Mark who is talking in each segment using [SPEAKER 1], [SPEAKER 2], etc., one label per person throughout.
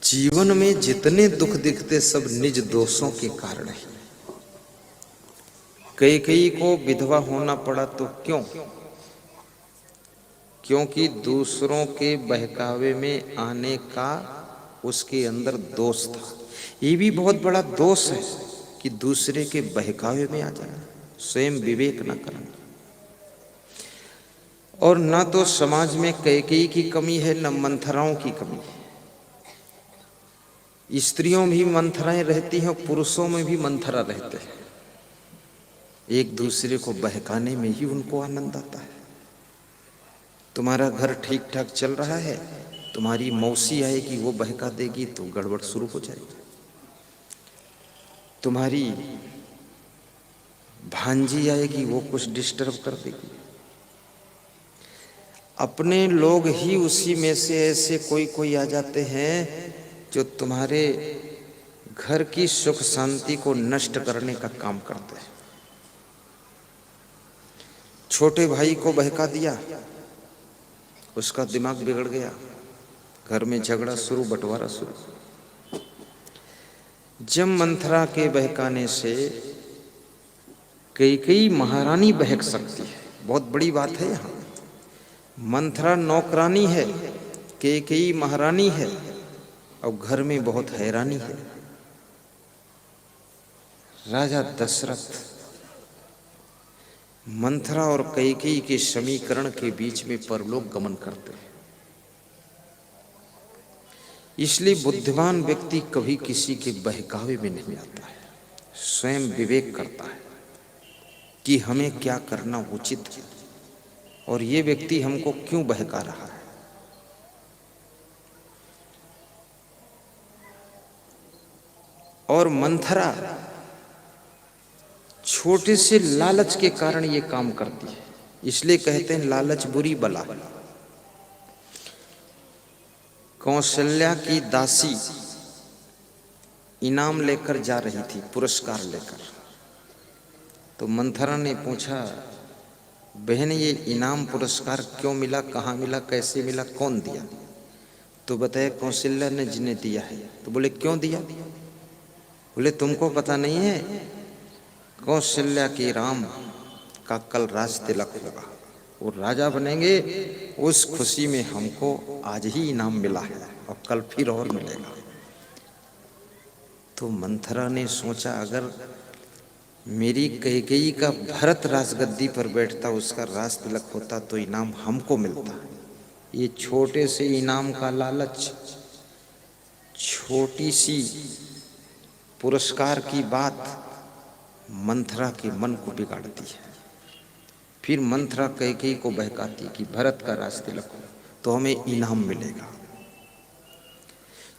[SPEAKER 1] जीवन में जितने दुख दिखते सब निज दोषों के कारण है। कई को विधवा होना पड़ा तो क्यों? क्योंकि दूसरों के बहकावे में आने का उसके अंदर दोष था। ये भी बहुत बड़ा दोष है कि दूसरे के बहकावे में आ जाए, स्वयं विवेक न करना। और ना तो समाज में कई की कमी है, न मंथराओं की कमी है। स्त्रियों भी मंथराएं रहती हैं, पुरुषों में भी मंथरा रहते हैं। एक दूसरे को बहकाने में ही उनको आनंद आता है। तुम्हारा घर ठीक ठाक चल रहा है, तुम्हारी मौसी आएगी, वो बहका देगी तो गड़बड़ शुरू हो जाएगी। तुम्हारी भांजी आएगी, वो कुछ डिस्टर्ब कर देगी। अपने लोग ही उसी में से ऐसे कोई आ जाते हैं जो तुम्हारे घर की सुख शांति को नष्ट करने का काम करते हैं। छोटे भाई को बहका दिया, उसका दिमाग बिगड़ गया, घर में झगड़ा शुरू, बंटवारा शुरू। जब मंथरा के बहकाने से कई महारानी बहक सकती है, बहुत बड़ी बात है। यहाँ मंथरा नौकरानी है, कई महारानी है, और घर में बहुत हैरानी है। राजा दशरथ मंथरा और कई के समीकरण के बीच में परलोक गमन करते हैं। इसलिए बुद्धिमान व्यक्ति कभी किसी के बहकावे में नहीं आता है, स्वयं विवेक करता है कि हमें क्या करना उचित है और ये व्यक्ति हमको क्यों बहका रहा है। और मंथरा छोटे से लालच के कारण ये काम करती है। इसलिए कहते हैं लालच बुरी बला। कौशल्या की दासी इनाम लेकर जा रही थी, पुरस्कार लेकर। तो मंथरा ने पूछा, बहन ये इनाम पुरस्कार क्यों मिला, कहाँ मिला, कैसे मिला, कौन दिया? तो बताया कौशल्या ने जिन्हें दिया है। तो बोले क्यों दिया? बोले तुमको पता नहीं है, कौशल्या के राम का कल राज तिलक होगा, वो राजा बनेंगे। उस खुशी में हमको आज ही इनाम मिला है और कल फिर और मिलेगा। तो मंथरा ने सोचा, अगर मेरी कई का भरत राजगद्दी पर बैठता, उसका राज तिलक होता तो इनाम हमको मिलता। ये छोटे से इनाम का लालच, छोटी सी पुरस्कार की बात मंथरा के मन को बिगाड़ती है। फिर मंथरा कई को बहकाती कि भरत का राज तिलक हो तो हमें इनाम मिलेगा।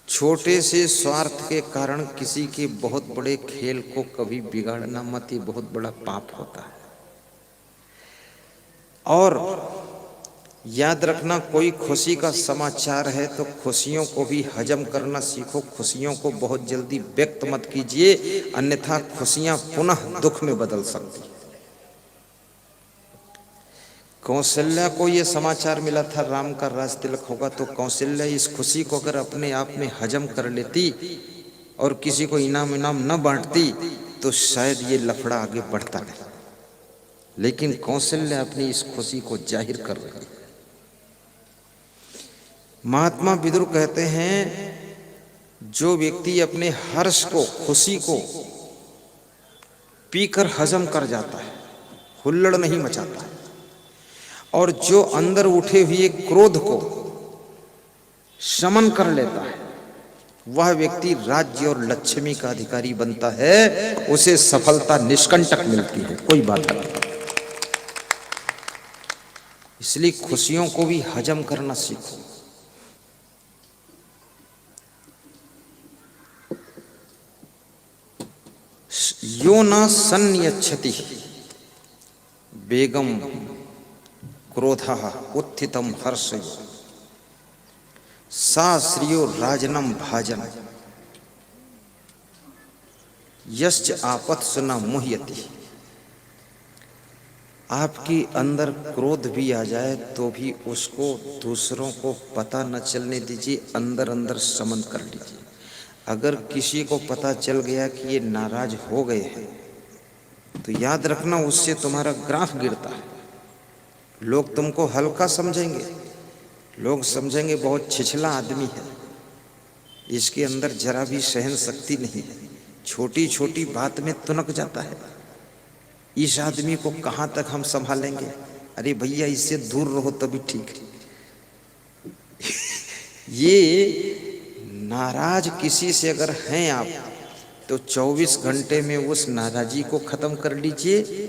[SPEAKER 1] छोटे से स्वार्थ के कारण किसी के बहुत बड़े खेल को कभी बिगाड़ना मत, ये बहुत बड़ा पाप होता है। और याद रखना, कोई खुशी का समाचार है तो खुशियों को भी हजम करना सीखो। खुशियों को बहुत जल्दी व्यक्त मत कीजिए, अन्यथा खुशियां पुनः दुख में बदल सकती। कौशल्या को यह समाचार मिला था राम का राज तिलक होगा, तो कौशल्या इस खुशी को अगर अपने आप में हजम कर लेती और किसी को इनाम न बांटती तो शायद ये लफड़ा आगे बढ़ता नहीं। लेकिन कौशल्या अपनी इस खुशी को जाहिर कर रही है। महात्मा विदुर कहते हैं, जो व्यक्ति अपने हर्ष को, खुशी को पीकर हजम कर जाता है, हुल्लड़ नहीं मचाता है, और जो अंदर उठे हुए क्रोध को शमन कर लेता है, वह व्यक्ति राज्य और लक्ष्मी का अधिकारी बनता है। उसे सफलता निष्कंटक मिलती है, कोई बात नहीं। इसलिए खुशियों को भी हजम करना सीखो। यो न सन्नियच्छति बेगम क्रोधः उत्थितम हर्षयो सा श्रियो राजनम भाजन यश्च आपत्सु न मुह्यति। आपकी अंदर क्रोध भी आ जाए तो भी उसको दूसरों को पता न चलने दीजिए, अंदर अंदर शमन कर लीजिए। अगर किसी को पता चल गया कि ये नाराज हो गए हैं तो याद रखना उससे तुम्हारा ग्राफ गिरता है। लोग तुमको हल्का समझेंगे, लोग समझेंगे बहुत छिछला आदमी है, इसके अंदर जरा भी सहन शक्ति नहीं है, छोटी छोटी बात में तुनक जाता है, इस आदमी को कहाँ तक हम संभालेंगे। अरे भैया इससे दूर रहो तभी ठीक है। ये नाराज किसी से अगर हैं आप तो 24 घंटे में उस नाराजी को खत्म कर लीजिए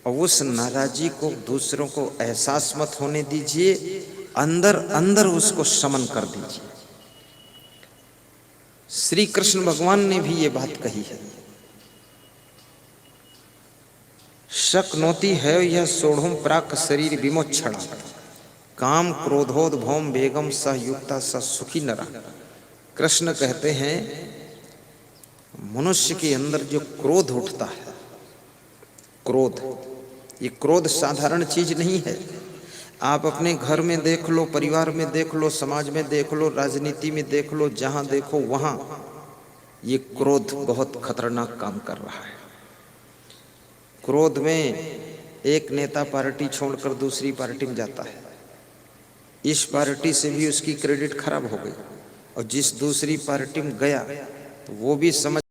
[SPEAKER 1] और उस नाराजी को दूसरों को एहसास मत होने दीजिए, अंदर अंदर उसको शमन कर दीजिए। श्री कृष्ण भगवान ने भी ये बात कही है, शक्नोति है यह सोढ़ों प्राक शरीर विमोक्षणा, काम क्रोधोद्भवम वेगम सह युक्ता स सुखी नरा। कृष्ण कहते हैं मनुष्य के अंदर जो क्रोध उठता है, क्रोध, ये क्रोध साधारण चीज नहीं है। आप अपने घर में देख लो, परिवार में देख लो, समाज में देख लो, राजनीति में देख लो, जहां देखो वहां ये क्रोध बहुत खतरनाक काम कर रहा है। क्रोध में एक नेता पार्टी छोड़कर दूसरी पार्टी में जाता है, इस पार्टी से भी उसकी क्रेडिट खराब हो गई, और जिस दूसरी पार्टी में गया तो वो भी समझ